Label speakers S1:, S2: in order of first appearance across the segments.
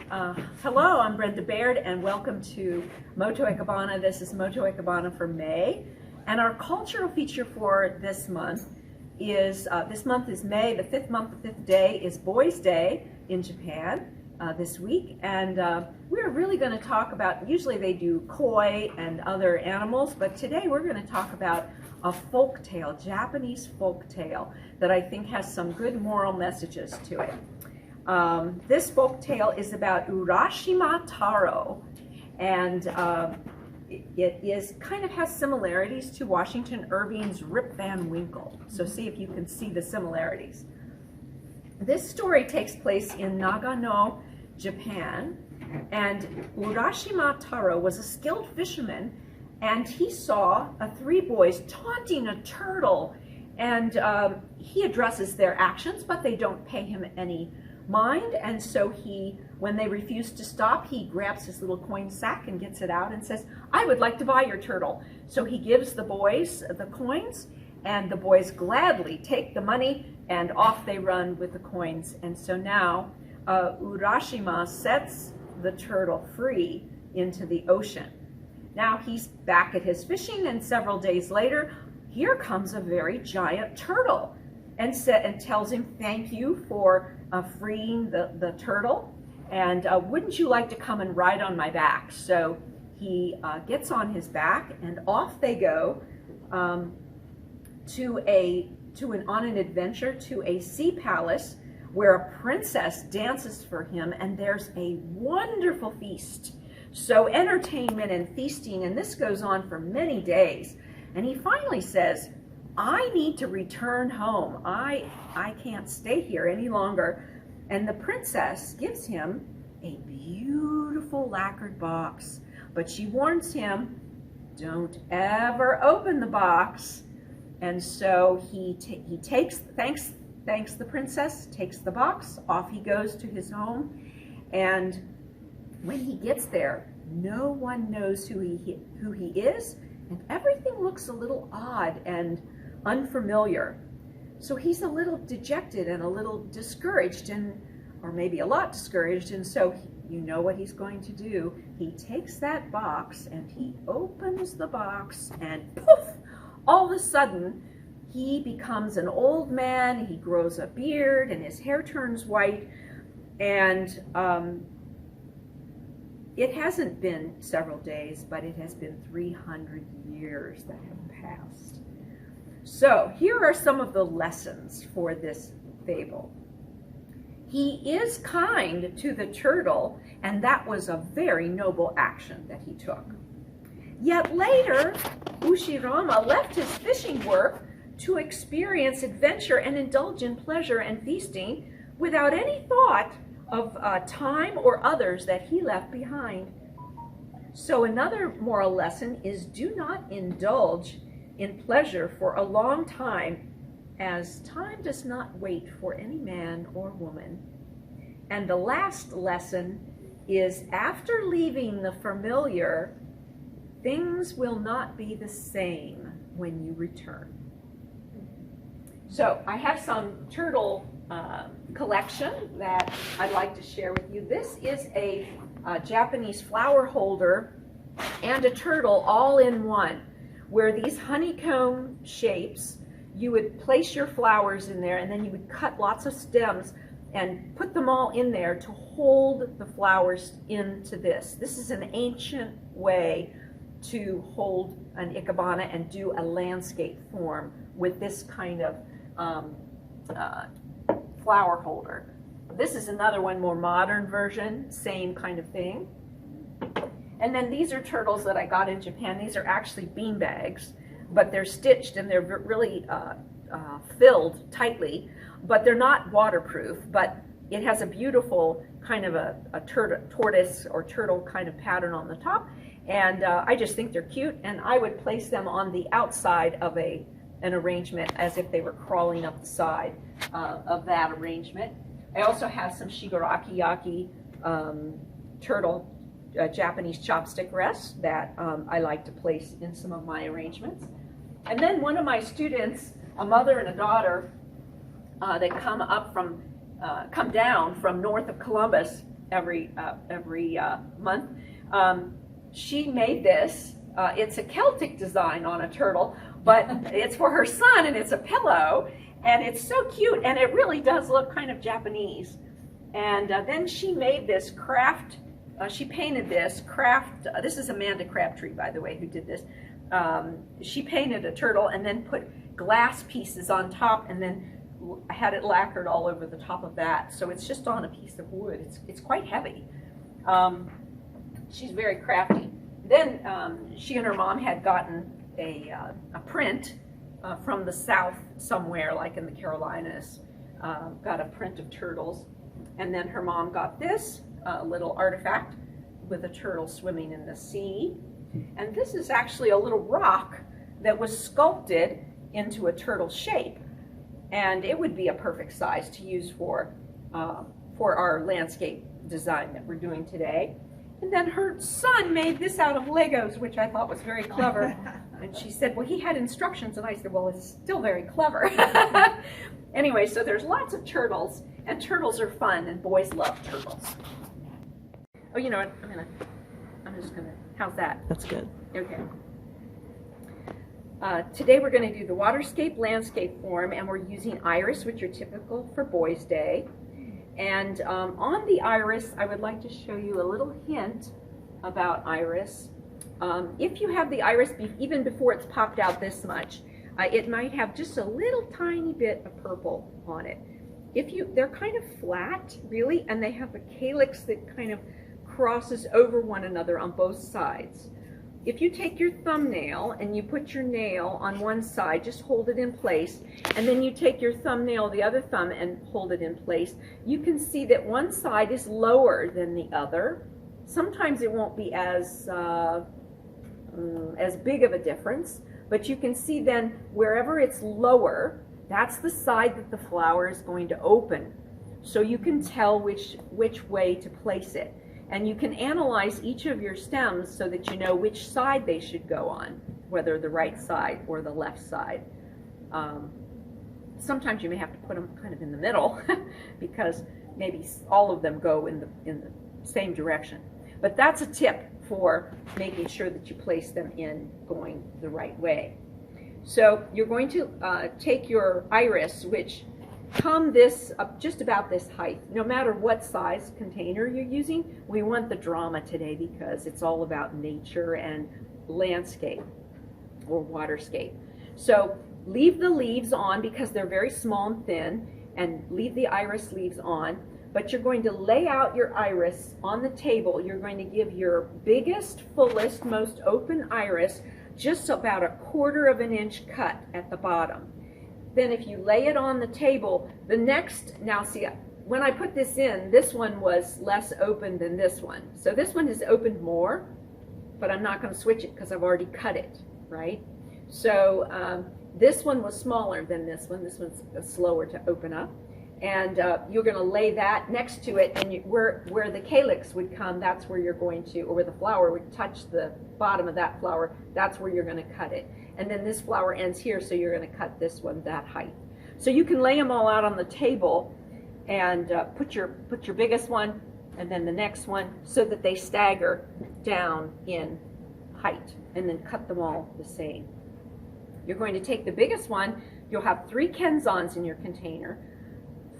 S1: Hello, I'm Brenda Baird, and welcome to Moto Ikebana. This is Moto Ikebana for May, and our cultural feature for this month is May. The fifth month, the fifth day is Boys' Day in Japan this week, and we're really going to talk about. Usually they do koi and other animals, but today we're going to talk about a folk tale, Japanese folk tale that I think has some good moral messages to it. This folk tale is about Urashima Taro, and it kind of has similarities to Washington Irving's Rip Van Winkle. So see if you can see the similarities. This story takes place in Nagano, Japan, and Urashima Taro was a skilled fisherman, and he saw three boys taunting a turtle, and he addresses their actions, but they don't pay him any mind, and so when they refuse to stop, he grabs his little coin sack and gets it out and says, "I would like to buy your turtle." So he gives the boys the coins, and the boys gladly take the money, and off they run with the coins. And so now Urashima sets the turtle free into the ocean. Now he's back at his fishing, and several days later, here comes a very giant turtle and tells him, "Thank you for freeing the turtle, and wouldn't you like to come and ride on my back?" So he gets on his back, and off they go on an adventure to a sea palace where a princess dances for him, and there's a wonderful feast. So entertainment and feasting, and this goes on for many days. And he finally says, "I need to return home. I can't stay here any longer." And the princess gives him a beautiful lacquered box, but she warns him, "Don't ever open the box." And so he thanks the princess, takes the box, off he goes to his home, and when he gets there, no one knows who he is, and everything looks a little odd and unfamiliar. So he's a little dejected and a little discouraged, or maybe a lot discouraged, and so you know what he's going to do. He takes that box and he opens the box, and poof, all of a sudden he becomes an old man. He grows a beard and his hair turns white, and it hasn't been several days, but it has been 300 years that have passed. So here are some of the lessons for this fable. He is kind to the turtle, and that was a very noble action that he took. Yet later, Urashima left his fishing work to experience adventure and indulge in pleasure and feasting without any thought of time or others that he left behind. So another moral lesson is, do not indulge in pleasure for a long time, as time does not wait for any man or woman. And the last lesson is, after leaving the familiar, things will not be the same when you return. So I have some turtle collection that I'd like to share with you. This is a Japanese flower holder and a turtle all in one, where these honeycomb shapes, you would place your flowers in there, and then you would cut lots of stems and put them all in there to hold the flowers into this. This is an ancient way to hold an ikebana and do a landscape form with this kind of flower holder. This is another one, more modern version, same kind of thing. And then these are turtles that I got in Japan. These are actually bean bags, but they're stitched and they're really filled tightly, but they're not waterproof. But it has a beautiful kind of a tortoise or turtle kind of pattern on the top, and I just think they're cute, and I would place them on the outside of an arrangement as if they were crawling up the side of that arrangement. I also have some shigaraki yaki turtle Japanese chopstick rests that I like to place in some of my arrangements. And then one of my students, a mother and a daughter, that come down from north of Columbus, every month. She made this. It's a Celtic design on a turtle, but it's for her son, and it's a pillow, and it's so cute, and it really does look kind of Japanese. And then she made this craft. She painted this craft. This is Amanda Crabtree, by the way, who did this. She painted a turtle and then put glass pieces on top, and then had it lacquered all over the top of that. So it's just on a piece of wood. It's quite heavy. She's very crafty. Then she and her mom had gotten a print from the South somewhere, like in the Carolinas. Got a print of turtles. And then her mom got this little artifact with a turtle swimming in the sea. And this is actually a little rock that was sculpted into a turtle shape. And it would be a perfect size to use for our landscape design that we're doing today. And then her son made this out of Legos, which I thought was very clever. And she said, well, he had instructions. And I said, well, it's still very clever. Anyway, so there's lots of turtles, and turtles are fun, and boys love turtles. Oh, you know what? I'm just gonna, how's that?
S2: That's good.
S1: Okay. Today we're going to do the waterscape landscape form, and we're using iris, which are typical for Boys' Day. And on the iris, I would like to show you a little hint about iris. If you have the iris, even before it's popped out this much, it might have just a little tiny bit of purple on it. They're kind of flat, really, and they have a calyx that kind of crosses over one another on both sides. If you take your thumbnail and you put your nail on one side, just hold it in place, and then you take your thumbnail, the other thumb, and hold it in place, you can see that one side is lower than the other. Sometimes it won't be as big of a difference, but you can see then wherever it's lower, that's the side that the flower is going to open. So you can tell which way to place it. And you can analyze each of your stems so that you know which side they should go on, whether the right side or the left side. Sometimes you may have to put them kind of in the middle because maybe all of them go in the same direction. But that's a tip for making sure that you place them in going the right way. So you're going to take your iris, which come just about this height. No matter what size container you're using, we want the drama today because it's all about nature and landscape or waterscape. So leave the leaves on because they're very small and thin, and leave the iris leaves on. But you're going to lay out your iris on the table. You're going to give your biggest, fullest, most open iris just about a 1/4 of an inch cut at the bottom. Then if you lay it on the table, now see, when I put this in, this one was less open than this one. So this one is opened more, but I'm not going to switch it because I've already cut it, right? So this one was smaller than this one. This one's slower to open up. And you're going to lay that next to it, and where the calyx would come, that's where you're going to, or where the flower would touch the bottom of that flower, that's where you're going to cut it. And then this flower ends here, so you're going to cut this one that height. So you can lay them all out on the table and put your biggest one and then the next one so that they stagger down in height, and then cut them all the same. You're going to take the biggest one. You'll have 3 kenzans in your container,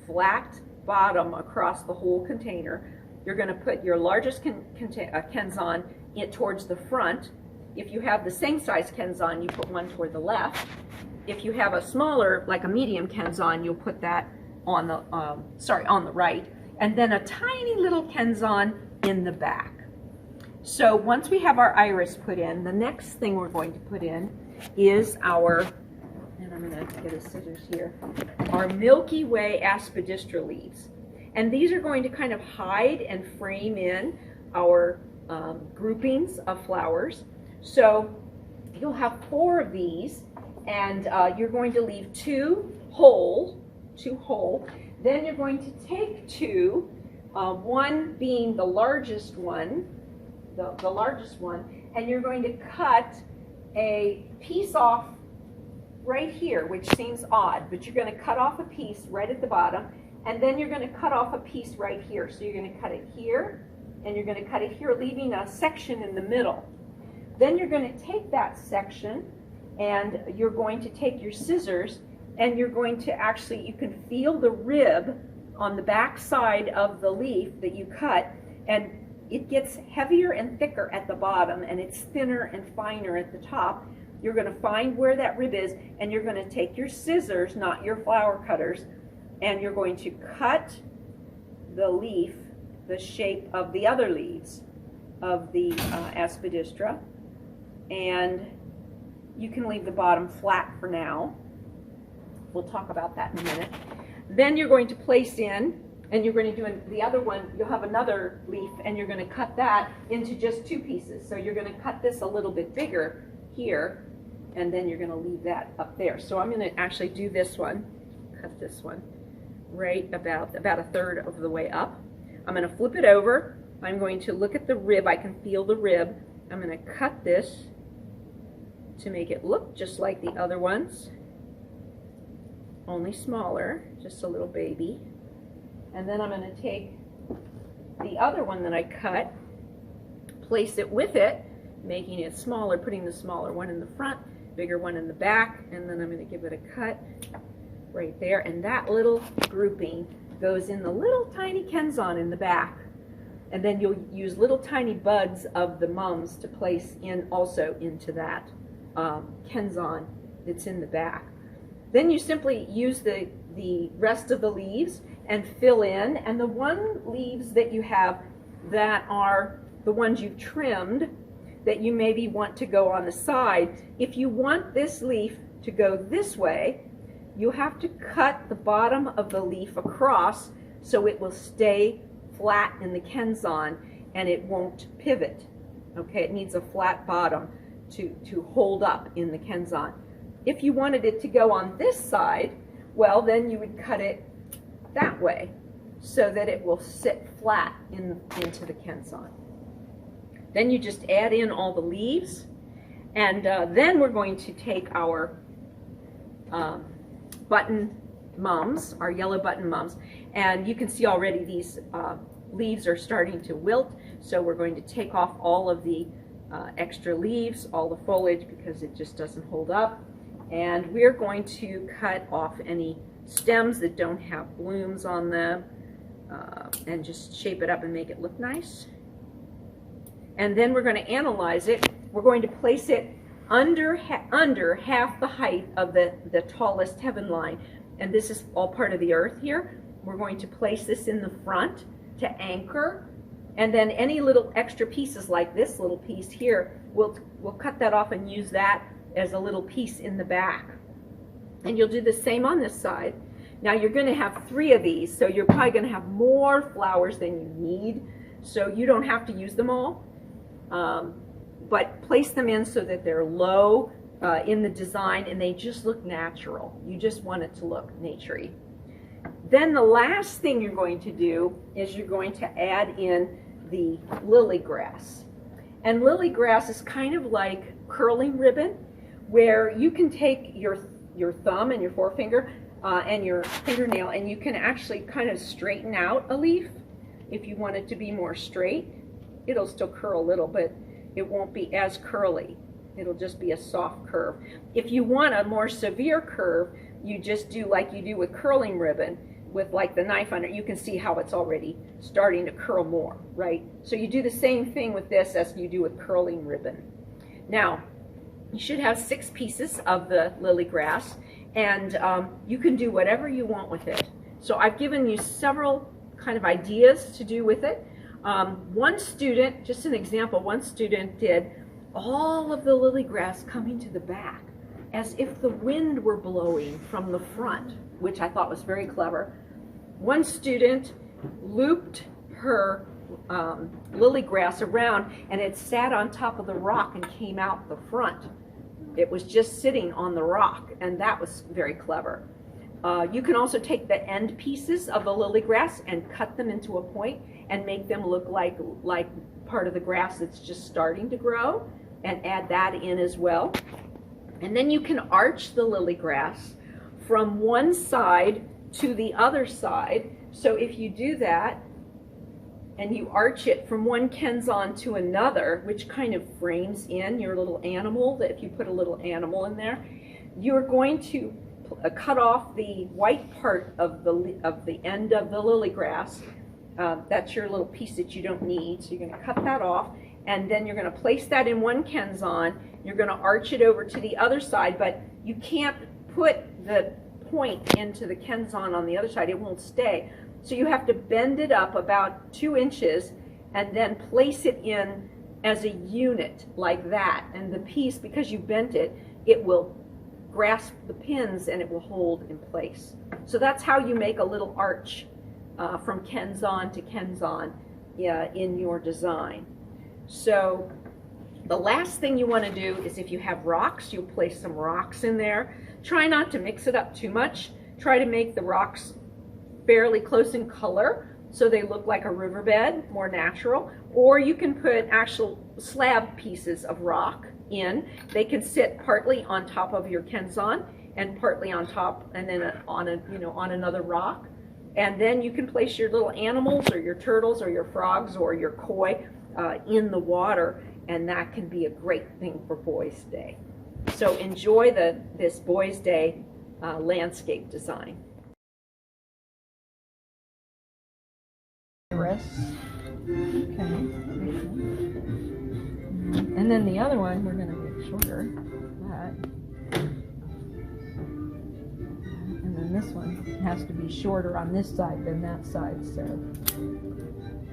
S1: flat bottom across the whole container. You're going to put your largest kenzan towards the front. If you have the same size kenzan, you put one toward the left. If you have a smaller, like a medium kenzan, you'll put that on the right, and then a tiny little kenzan in the back. So once we have our iris put in, the next thing we're going to put in is our, and I'm going to get a scissors here, our Milky Way aspidistra leaves. And these are going to kind of hide and frame in our groupings of flowers. So you'll have 4 of these, and you're going to leave 2 whole. Then you're going to take 2, one being the largest one, the largest one, and you're going to cut a piece off right here, which seems odd, but you're going to cut off a piece right at the bottom, and then you're going to cut off a piece right here. So you're going to cut it here, and you're going to cut it here, leaving a section in the middle. Then you're going to take that section, and you're going to take your scissors, and you're going to actually, you can feel the rib on the back side of the leaf that you cut, and it gets heavier and thicker at the bottom, and it's thinner and finer at the top. You're going to find where that rib is, and you're going to take your scissors, not your flower cutters, and you're going to cut the leaf the shape of the other leaves of the aspidistra, and you can leave the bottom flat for now. We'll talk about that in a minute. Then you're going to place in, and you're going to do the other one, you'll have another leaf, and you're going to cut that into just two pieces. So you're going to cut this a little bit bigger here, and then you're going to leave that up there. So I'm going to actually do this one, cut this one right about a third of the way up. I'm going to flip it over. I'm going to look at the rib. I can feel the rib. I'm going to cut this to make it look just like the other ones, only smaller, just a little baby. And then I'm going to take the other one that I cut, place it with it, making it smaller, putting the smaller one in the front, bigger one in the back, and then I'm going to give it a cut right there. And that little grouping goes in the little tiny kenzan in the back. And then you'll use little tiny buds of the mums to place in also into that kenzan that's in the back. Then you simply use the rest of the leaves and fill in, and the leaves that you have that are the ones you've trimmed that you maybe want to go on the side, if you want this leaf to go this way, you have to cut the bottom of the leaf across so it will stay flat in the kenzan and it won't pivot. Okay, it needs a flat bottom to hold up in the kenzan. If you wanted it to go on this side, well, then you would cut it that way so that it will sit flat into the kenzan. Then you just add in all the leaves, and then we're going to take our button mums, our yellow button mums, and you can see already these leaves are starting to wilt, so we're going to take off all of the extra leaves, all the foliage, because it just doesn't hold up. And we're going to cut off any stems that don't have blooms on them and just shape it up and make it look nice. And then we're going to analyze it. We're going to place it under half the height of the tallest heaven line. And this is all part of the earth here. We're going to place this in the front to anchor. And then any little extra pieces like this little piece here, we'll cut that off and use that as a little piece in the back. And you'll do the same on this side. Now you're going to have 3 of these, so you're probably going to have more flowers than you need, so you don't have to use them all. But place them in so that they're low in the design and they just look natural. You just want it to look naturey. Then the last thing you're going to do is you're going to add in the lily grass. And lily grass is kind of like curling ribbon, where you can take your thumb and your forefinger and your fingernail, and you can actually kind of straighten out a leaf if you want it to be more straight. It'll still curl a little, but it won't be as curly. It'll just be a soft curve. If you want a more severe curve, you just do like you do with curling ribbon, with like the knife under it. You can see how it's already starting to curl more, right? So you do the same thing with this as you do with curling ribbon. Now, you should have 6 pieces of the lily grass, and you can do whatever you want with it. So I've given you several kind of ideas to do with it. One student, just an example, one student did all of the lily grass coming to the back as if the wind were blowing from the front, which I thought was very clever. One student looped her lily grass around, and it sat on top of the rock and came out the front. It was just sitting on the rock, and that was very clever. You can also take the end pieces of the lily grass and cut them into a point and make them look like part of the grass that's just starting to grow, and add that in as well. And then you can arch the lily grass from one side to the other side So if you do that, and you arch it from one kenzan to another, which kind of frames in your little animal, that if you put a little animal in there, you're going to cut off the white part of the end of the lily grass. That's your little piece that you don't need. So you're going to cut that off, and then you're going to place that in one kenzan. You're going to arch it over to the other side, but you can't put the point into the kenzan on the other side. It won't stay. So you have to bend it up about 2 inches and then place it in as a unit like that. And the piece, because you bent it, it will grasp the pins and it will hold in place. So that's how you make a little arch from kenzan to kenzan in your design. So the last thing you want to do is, if you have rocks, you'll place some rocks in there. Try not to mix it up too much. Try to make the rocks fairly close in color so they look like a riverbed, more natural. Or you can put actual slab pieces of rock in. They can sit partly on top of your kenzan and partly on top, and then on another rock. And then you can place your little animals or your turtles or your frogs or your koi in the water, and that can be a great thing for Boys' Day. So enjoy this Boys' Day landscape design. Okay. And then the other one, we're going to make shorter. That. And then this one has to be shorter on this side than that side, so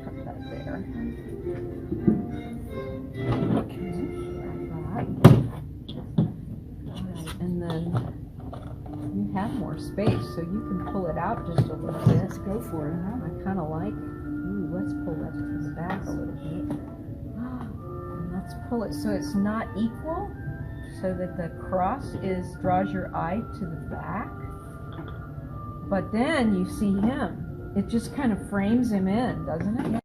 S1: cut that there. Okay, like that. Alright, and then you have more space, so you can pull it out just a little bit.
S2: Let's go for it, huh?
S1: I kind of like, let's pull that to the back a little bit. And let's pull it so it's not equal, so that the cross draws your eye to the back. But then you see him. It just kind of frames him in, doesn't it?